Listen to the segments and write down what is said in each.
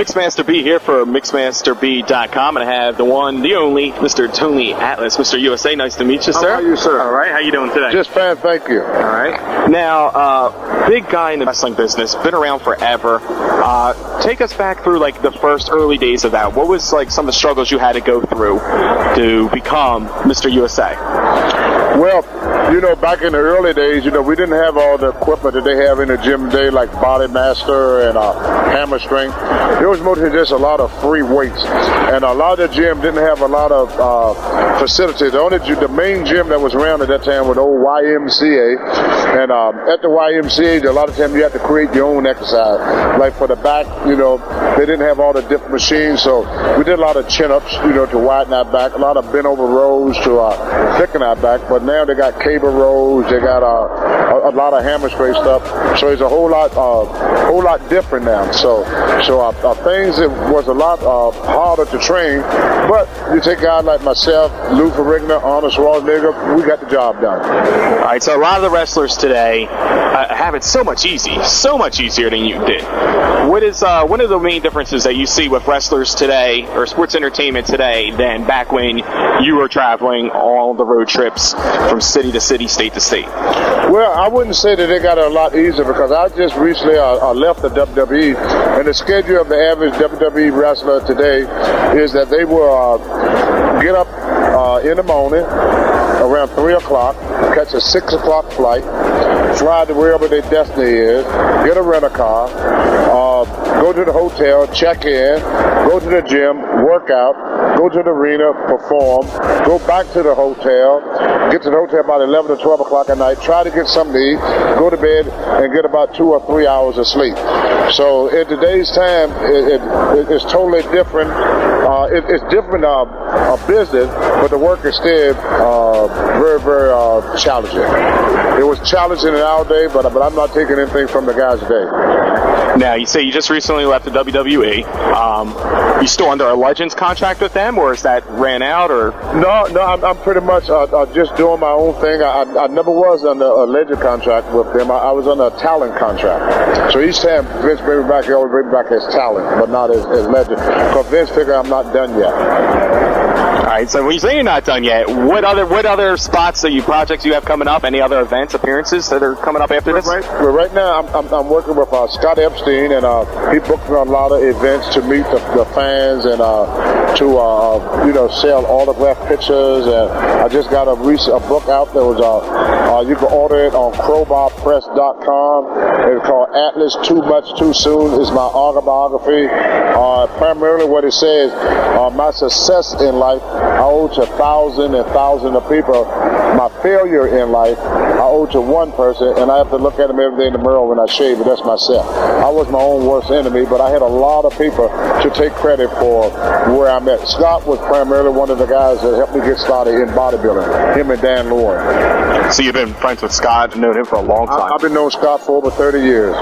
Mixmaster B here for MixmasterB.com, and I have the one, the only, Mr. Tony Atlas, Mr. USA. Nice to meet you, sir. How are you, sir? All right. How you doing today? Just fine, thank you. All right. Now, big guy in the wrestling business, been around forever. Take us back through like the first early days of that. What was like some of the struggles you had to go through to become Mr. USA? Well, you know, back in the early days, you know, we didn't have all the equipment that they have in the gym today, like Body Master and Hammer Strength. There was mostly just a lot of free weights, and a lot of the gym didn't have a lot of facilities. The main gym that was around at that time was the old YMCA, and at the YMCA, a lot of times you had to create your own exercise. Like for the back, you know, they didn't have all the different machines, so we did a lot of chin-ups, you know, to widen our back, a lot of bent-over rows to thicken our back. But now they got cable rows, they got a lot of hammer straight stuff, so it's a whole lot different now. So things, it was a lot harder to train, but you take guys like myself, Lou Ferrigno, Arnold Schwarzenegger, we got the job done. All right, so a lot of the wrestlers today have it so much easier than you did. What is one of the main differences that you see with wrestlers today or sports entertainment today than back when you were traveling all the road trips from city to city, state to state? Well, I wouldn't say that they got it a lot easier, because I just recently left the WWE, and the schedule of the average WWE wrestler today is that they will get up in the morning around 3 o'clock, catch a 6 o'clock flight, fly to wherever their destiny is, get a rent-a-car, go to the hotel, check in, go to the gym, work out, go to the arena, perform, go back to the hotel, get to the hotel about 11 or 12 o'clock at night, try to get something to eat, go to bed, and get about 2 or 3 hours of sleep. So in today's time, it's totally different. It's different business, but the work is still very, very challenging. It was challenging in our day, but I'm not taking anything from the guys today. Now, you say you just recently left the WWE. You still under a Legends contract with them, or is that ran out? Or No, I'm pretty much just doing my own thing. I never was under a Legend contract with them. I was under a talent contract. So each time Vince brings me back, he always brings me back as talent, but not as Legend. Because Vince figured I'm not done yet. All right, so when you say you're not done yet, what other spots projects you have coming up? Any other events, appearances that are coming up after this? Right now, I'm working with Scott Epstein, and he booked me on a lot of events to meet the fans and to sell autographed pictures. And I just got a book out that was you can order it on crowbarpress.com. It's called Atlas Too Much Too Soon. It's my autobiography. Primarily what it says, my success in life I owe to thousands and thousands of people. My failure in life I owe to one person, and I have to look at him every day in the mirror when I shave, and that's myself. I was my own worst enemy, but I had a lot of people to take credit for where I'm at. Scott was primarily one of the guys that helped me get started in bodybuilding, him and Dan Lauren. So you've been friends with Scott and known him for a long time? I've been knowing Scott for over 30 years.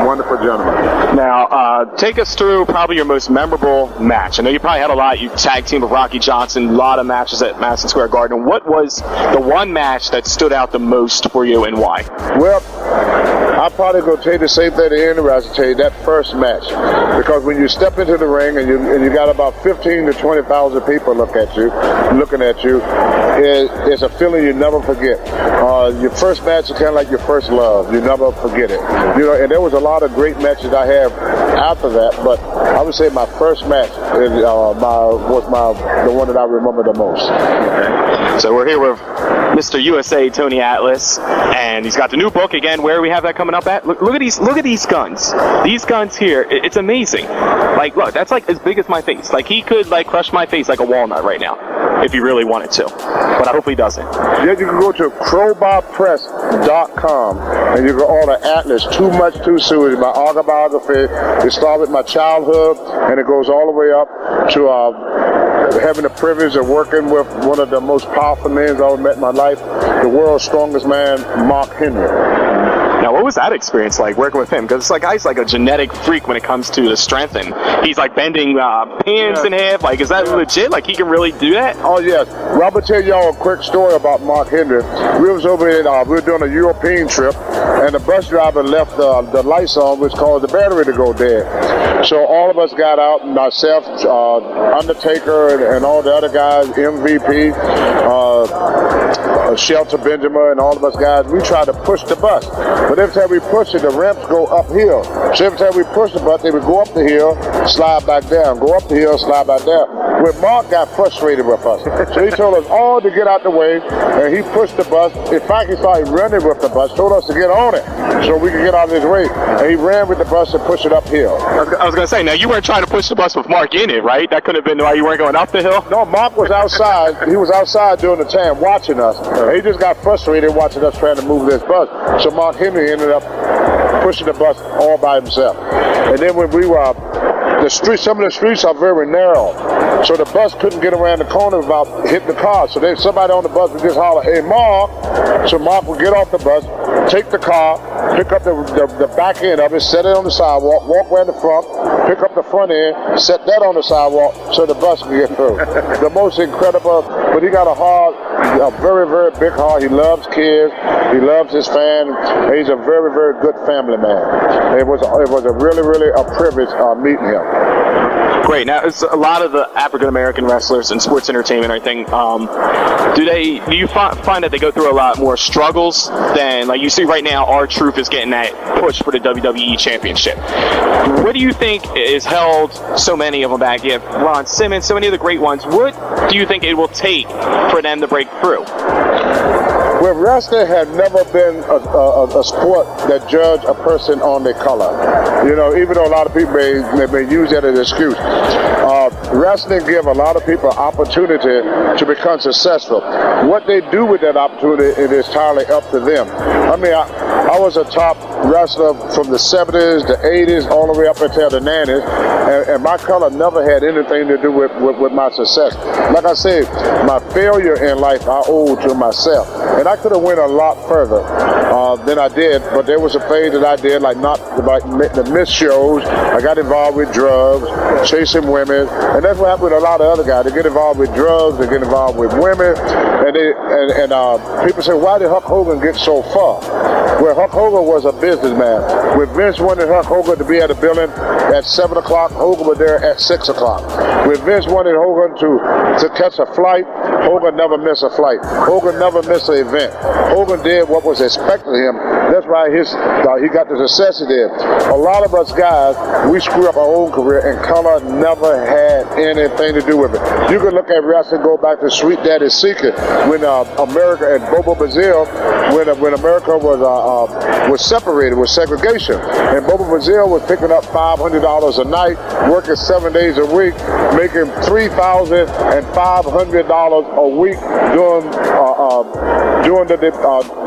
Wonderful gentleman. Now, take us through probably your most memorable match. I know you probably had a lot. You tag team with Rocky Johnson, a lot of matches at Madison Square Garden. What was the one match that stood out the most for you, and why? Well, I'll probably go tell you the same thing at the end of it. I tell you that first match, because when you step into the ring and you got about 15 to 20,000 people looking at you, it's a feeling you never forget. Your first match is kind of like your first love. You never forget it. And there was a lot of great matches I have after that, but I would say my first match was the one that I remember the most. Okay. So we're here with Mr. USA Tony Atlas, and he's got the new book again. Where do we have that coming up at? Look at these guns. These guns here, it's amazing. Like, look, that's like as big as my face. Like, he could like crush my face like a walnut right now if he really wanted to, but I hope he doesn't. Yeah, you can go to crowbarpress.com and you can order Atlas Too Much Too Soon. It's my autobiography. It started with my childhood, and it goes all the way up to having the privilege of working with one of the most powerful men I've ever met in my life, the world's strongest man, Mark Henry. Now, what was that experience like working with him? Because it's like guy's like a genetic freak when it comes to the strength, and he's like bending pins in half. Like, is that legit? Like, he can really do that? Oh yes. Well, I'm gonna tell y'all a quick story about Mark Henry. We was over in we were doing a European trip, and the bus driver left the lights on, which caused the battery to go dead. So all of us got out, and myself, Undertaker, and all the other guys, MVP, Shelter Benjamin, and all of us guys, we tried to push the bus. But every time we push it, the ramps go uphill. So every time we push the bus, they would go up the hill, slide back down, go up the hill, slide back down. When Mark got frustrated with us, so he told us all to get out the way, and he pushed the bus. In fact, he started running with the bus, told us to get on it so we could get out of his way. And he ran with the bus and pushed it uphill. I was going to say, now you weren't trying to push the bus with Mark in it, right? That could have been why you weren't going up the hill? No, Mark was outside. He was outside during the time watching us. He just got frustrated watching us trying to move this bus. So Mark Henry ended up pushing the bus all by himself. And then when we were, some of the streets are very narrow. So the bus couldn't get around the corner without hitting the car. So then somebody on the bus would just holler, "Hey, Mark." So Mark would get off the bus, take the car, pick up the back end of it, set it on the sidewalk, walk around the front, pick up the front end, set that on the sidewalk so the bus could get through. The most incredible, but he got a very, very big heart. He loves kids. He loves his fans. He's a very, very good family man. It was a really, really a privilege meeting him. Great. Now, it's a lot of the African American wrestlers in sports entertainment and everything. Do you find that they go through a lot more struggles than, like you see right now? R-Truth is getting that push for the WWE Championship. What do you think is held so many of them back? You have Ron Simmons, so many of the great ones. What do you think it will take for them to break through? Well, wrestling had never been a sport that judged a person on their color. You know, even though a lot of people may use that as an excuse. Wrestling give a lot of people opportunity to become successful. What they do with that opportunity, it is entirely up to them. I mean, I was a top wrestler from the 70s, the 80s, all the way up until the 90s, and my color never had anything to do with my success. Like I said, my failure in life I owe to myself. And I could have went a lot further than I did, but there was a phase that I did, like the missed shows. I got involved with drugs, chasing women, and that's what happened with a lot of other guys. They get involved with drugs, they get involved with women, and people say, why did Hulk Hogan get so far? Well, Hulk Hogan was a businessman. When Vince wanted Hulk Hogan to be at the building at 7 o'clock, Hogan was there at 6 o'clock. When Vince wanted Hogan to catch a flight, Hogan never missed a flight. Hogan never missed an event. Hogan did what was expected of him. That's why he got the success he did. A lot of us guys, we screw up our own career, and color never had anything to do with it. You can look at wrestling, go back to Sweet Daddy Secret, when America and Bobo Brazil, when America was separated with segregation, and Bobo Brazil was picking up $500 a night, working 7 days a week, making $3,500 a week during the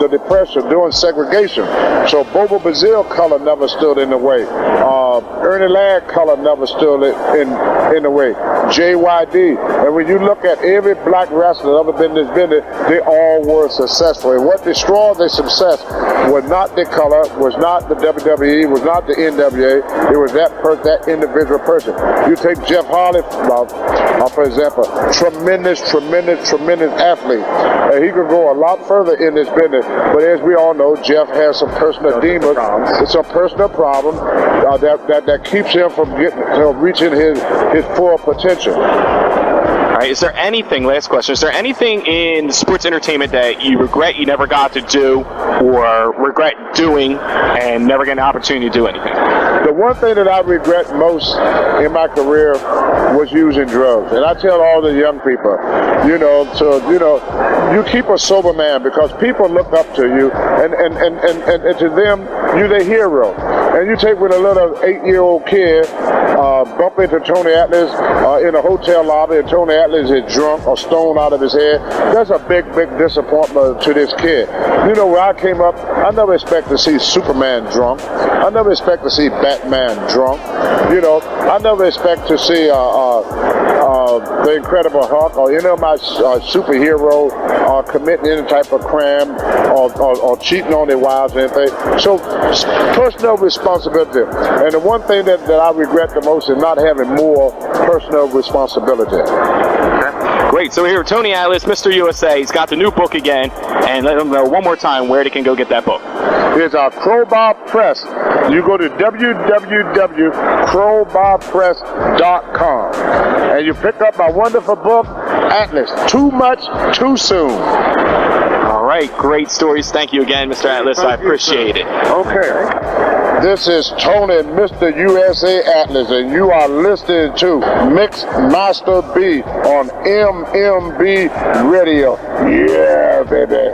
Depression, during segregation. So Bobo Brazil color never stood in the way. Ernie Ladd color never stood in the way. JYD. And when you look at every black wrestler that ever been in this business, they all were successful. And what destroyed their success was not their color, was not the WWE, was not the NWA. It was that individual person. You take Jeff Hardy, for example, tremendous athlete. And he could go a lot further in this business. But as we all know, Jeff has some personal demons. It's a personal problem that keeps him from reaching his full potential. All right, is there anything, last question, is there anything in sports entertainment that you regret you never got to do, or regret doing and never get an opportunity to do anything? The one thing that I regret most in my career was using drugs. And I tell all the young people, you keep a sober man, because people look up to you, and to them, you're their hero. And you take with a little 8-year-old kid, bump into Tony Atlas in a hotel lobby, and Tony Atlas is drunk or stoned out of his head. That's a big disappointment to this kid. You know, where I came up, I never expect to see Superman drunk. I never expect to see Batman drunk. You know, I never expect to see the Incredible Hulk or any of my superhero committing any type of crime or cheating on their wives or anything. So personal responsibility. And the one thing that I regret the most is not having more personal responsibility. Great. So we're here with Tony Atlas, Mr. USA. He's got the new book again. And let them know one more time where they can go get that book. It's our Crowbar Press. You go to www.crowbarpress.com and you pick up my wonderful book, Atlas, Too Much, Too Soon. All right. Great stories. Thank you again, Mr. Atlas. I appreciate it. Okay. This is Tony, Mr. USA Atlas, and you are listening to Mix Master B on MMB Radio. Yeah, baby.